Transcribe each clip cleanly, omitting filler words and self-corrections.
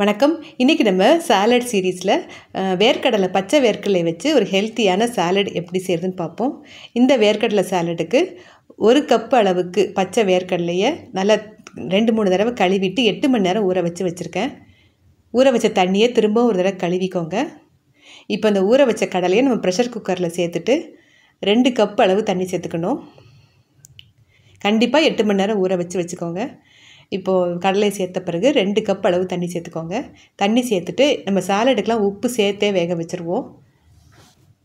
வணக்கம். இன்றைக்கி நம்ம சாலட் சீரீஸில் வேர்க்கடலை பச்சை வேர்க்கடலை வச்சு ஒரு ஹெல்த்தியான சாலட் எப்படி செய்கிறதுன்னு பார்ப்போம். இந்த வேர்க்கடலை சாலட்டுக்கு 1 கப் அளவுக்கு பச்சை வேர்க்கடலையை நல்லா 2-3 தடவை கழுவிட்டு 8 மணி நேரம் ஊற வச்சுருக்கேன். ஊற வச்ச தண்ணியை திரும்பவும் ஒரு தடவை கழுவிக்கோங்க. இப்போ அந்த ஊற வச்ச கடலையை நம்ம ப்ரெஷர் குக்கரில் சேர்த்துட்டு 2 கப் அளவு தண்ணி சேர்த்துக்கணும். கண்டிப்பாக 8 மணி நேரம் ஊற வச்சுக்கோங்க. இப்போது கடலை சேர்த்த பிறகு 2 கப் அளவு தண்ணி சேர்த்துக்கோங்க. தண்ணி சேர்த்துட்டு நம்ம சாலடுக்கெலாம் உப்பு சேர்த்தே வேக வச்சுருவோம்.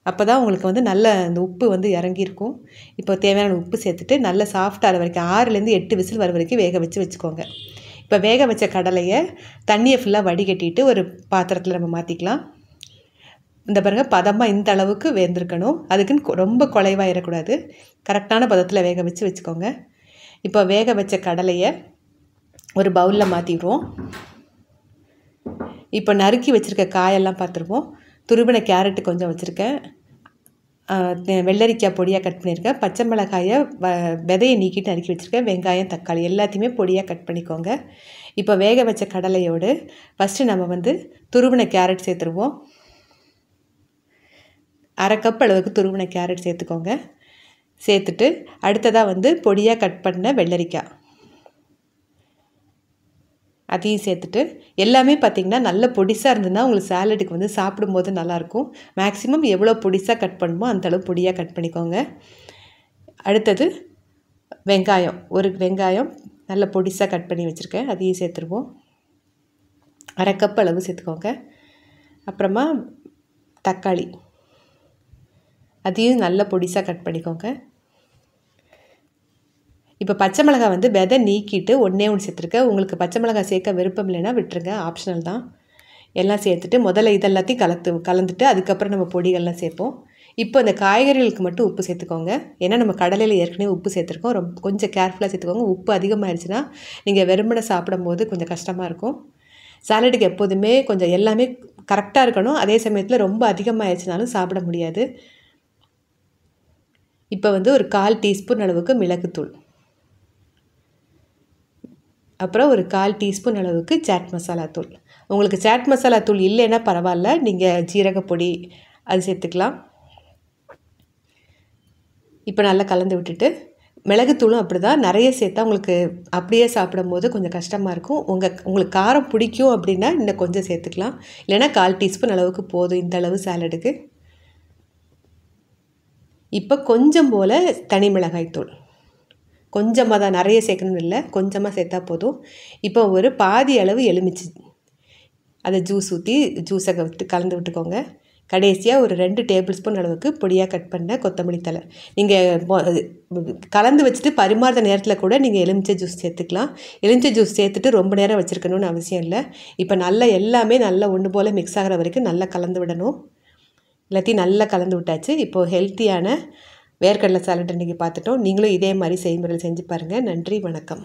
அப்போ தான் உங்களுக்கு நல்ல அந்த உப்பு இறங்கியிருக்கும். இப்போ தேவையான உப்பு சேர்த்துட்டு நல்லா சாஃப்டாக வரைக்கும் 6லேருந்து 8 விசில் வர வரைக்கும் வேக வச்சுக்கோங்க. இப்போ வேக வச்ச கடலையை தண்ணியை ஃபுல்லாக வடிகட்டிட்டு ஒரு பாத்திரத்தில் நம்ம மாற்றிக்கலாம். இந்த பாருங்கள், பதமாக இந்த அளவுக்கு வெந்திருக்கணும். அதுக்குன்னு ரொம்ப குழைவாயிடக்கூடாது. கரெக்டான பதத்தில் வேக வச்சுக்கோங்க. இப்போ வேக வச்ச கடலையை ஒரு பவுலில் மாற்றிடுவோம். இப்போ நறுக்கி வச்சுருக்க காயெல்லாம் பார்த்துருவோம். துருவின கேரட்டு கொஞ்சம் வச்சுருக்கேன். வெள்ளரிக்காய் பொடியாக கட் பண்ணியிருக்கேன். பச்சை மிளகாயை விதையை நீக்கிட்டு நறுக்கி வச்சுருக்கேன். வெங்காயம், தக்காளி எல்லாத்தையுமே பொடியாக கட் பண்ணிக்கோங்க. இப்போ வேக வச்ச கடலையோடு ஃபஸ்ட்டு நம்ம துருவின கேரட் சேர்த்துருவோம். 1/2 கப் அளவுக்கு துருவின கேரட் சேர்த்துக்கோங்க. சேர்த்துட்டு அடுத்ததாக பொடியாக கட் பண்ண வெள்ளரிக்காய் அதையும் சேர்த்துட்டு எல்லாமே பார்த்திங்கன்னா நல்ல பொடிசாக இருந்ததுன்னா உங்களுக்கு சாலட்டுக்கு சாப்பிடும்போது நல்லாயிருக்கும். மேக்ஸிமம் எவ்வளோ பொடிசாக கட் பண்ணுமோ அந்தளவு பொடியாக கட் பண்ணிக்கோங்க. அடுத்தது வெங்காயம், ஒரு வெங்காயம் நல்ல பொடிசாக கட் பண்ணி வச்சுருக்கேன். அதையும் சேர்த்துருவோம். 1/2 கப் அளவு சேர்த்துக்கோங்க. அப்புறமா தக்காளி அதையும் நல்ல பொடிசாக கட் பண்ணிக்கோங்க. இப்போ பச்சை மிளகாய் விதை நீக்கிட்டு ஒன்றே சேர்த்துருக்கேன். உங்களுக்கு பச்சை மிளகாய் சேர்க்க விருப்பம் இல்லைன்னா விட்டுருங்க, ஆப்ஷனல் தான். எல்லாம் சேர்த்துட்டு முதல்ல இதெல்லாத்தையும் கலந்துட்டு அதுக்கப்புறம் நம்ம பொடிகள்லாம் சேர்ப்போம். இப்போ இந்த காய்கறிகளுக்கு மட்டும் உப்பு சேர்த்துக்கோங்க. ஏன்னா நம்ம கடலையில் ஏற்கனவே உப்பு சேர்த்துருக்கோம். கொஞ்சம் கேர்ஃபுல்லாக சேர்த்துக்கோங்க. உப்பு அதிகமாகிடுச்சுன்னா நீங்கள் வெறுமனை சாப்பிடும்போது கொஞ்சம் கஷ்டமாக இருக்கும். சாலட்டுக்கு எப்போதுமே கொஞ்சம் எல்லாமே கரெக்டாக இருக்கணும். அதே சமயத்தில் ரொம்ப அதிகமாகிடுச்சுனாலும் சாப்பிட முடியாது. இப்போ ஒரு 1/4 டீஸ்பூன் அளவுக்கு மிளகுத்தூள், அப்புறம் ஒரு 1/4 டீஸ்பூன் அளவுக்கு சாட் மசாலா தூள். உங்களுக்கு சாட் மசாலா தூள் இல்லைன்னா பரவாயில்ல, நீங்கள் ஜீரகப்பொடி அது சேர்த்துக்கலாம். இப்போ நல்லா கலந்து விட்டுட்டு மிளகுத்தூளும் அப்படி தான் நிறைய சேர்த்தா உங்களுக்கு அப்படியே சாப்பிடும்போது கொஞ்சம் கஷ்டமாக இருக்கும். உங்களுக்கு காரம் பிடிக்கும் அப்படின்னா இன்னும் கொஞ்சம் சேர்த்துக்கலாம். இல்லைன்னா 1/4 டீஸ்பூன் அளவுக்கு போதும் இந்த அளவு சாலடுக்கு. இப்போ கொஞ்சம் போல் தனி மிளகாய் தூள், கொஞ்சமாக தான், நிறைய சேர்க்கணும்னு இல்லை, கொஞ்சமாக சேர்த்தா போதும். இப்போ ஒரு பாதி அளவு எலுமிச்சை அதை ஜூஸ் ஊற்றி ஜூஸை கலந்து விட்டுக்கோங்க. கடைசியாக ஒரு 2 டேபிள் ஸ்பூன் அளவுக்கு பொடியாக கட் பண்ண கொத்தமல்லி தழை. நீங்கள் கலந்து வச்சுட்டு பரிமாறுற நேரத்தில் கூட நீங்கள் எலுமிச்சை ஜூஸ் சேர்த்துக்கலாம். எலுமிச்சை ஜூஸ் சேர்த்துட்டு ரொம்ப நேரம் வச்சுருக்கணும்னு அவசியம் இல்லை. இப்போ நல்லா எல்லாமே நல்லா ஒன்று போல் மிக்ஸ் ஆகிற வரைக்கும் நல்லா கலந்து விடணும். எல்லாத்தையும் நல்லா கலந்து விட்டாச்சு. இப்போது ஹெல்த்தியான வேர்க்கடலை சாலட் இன்றைக்கி பார்த்துட்டோம். நீங்களும் இதே மாதிரி செய்முறையில் செஞ்சு பாருங்கள். நன்றி, வணக்கம்.